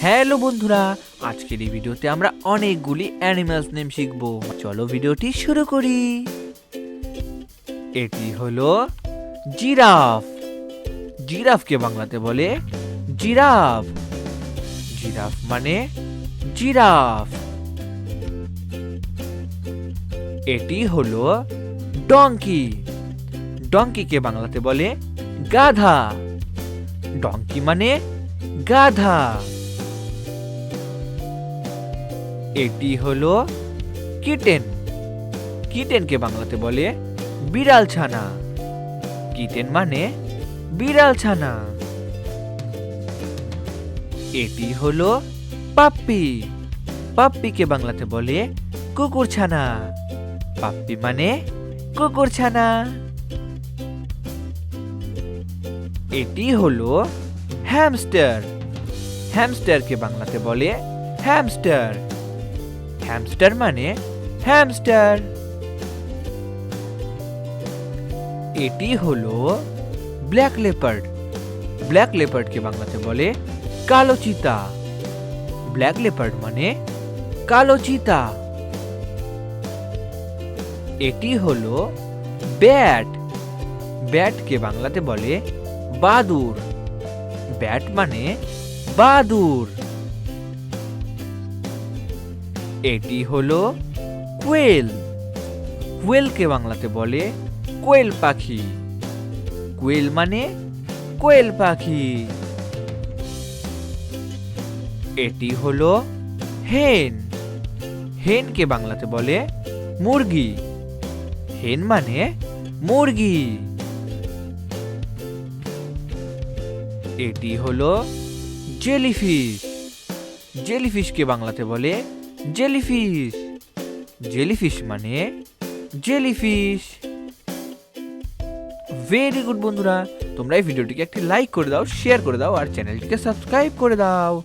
Hello বন্ধুরা, আজকের এই ভিডিওতে আমরা অনেকগুলি অ্যানিমালস নেম শিখব। চলো ভিডিওটি শুরু করি। এটি হলো জিরাফ। জিরাফকে বাংলাতে বলে জিরাফ। জিরাফ মানে জিরাফ। এটি হলো ডঙ্কি। ডঙ্কিকে বাংলাতে বলে গাধা। ডঙ্কি মানে গাধা। এটি হলো কিটেন। কিটেনকে বাংলাতে বলে বিড়াল ছানা। কিটেন মানে বিড়াল ছানা। এটি হলো পাপ্পি। পাপ্পিকে বাংলাতে বলে কুকুর ছানা। পাপ্পি মানে কুকুর ছানা। এটি হলো হ্যামস্টার। হ্যামস্টারকে বাংলাতে বলে হ্যামস্টার। হ্যামস্টার মানে হ্যামস্টার। এটি হলো ব্ল্যাক লেপার্ড। ব্ল্যাক লেপার্ডকে বাংলাতে বলে কালো চিতা। ব্ল্যাক লেপার্ড মানে কালো চিতা। এটি হলো ব্যাট। ব্যাটকে বাংলাতে বলে বাদুড়। ব্যাট মানে বাদুড়। এটি হলো কোয়েল। কোয়েলকে বাংলাতে বলে কোয়েল পাখি। কোয়েল মানে কোয়েল পাখি। এটি হলো হেন। হেনকে বাংলাতে বলে মুরগি। হেন মানে মুরগি। এটি হলো জেলিফিশ। জেলিফিশকে বাংলাতে বলে জেলিফিশ। জেলিফিশ মানে জেলিফিশ। ভেরি গুড বন্ধুরা, তোমরা এই ভিডিওটিকে একটি লাইক করে দাও, শেয়ার করে দাও আর চ্যানেলটিকে সাবস্ক্রাইব করে দাও।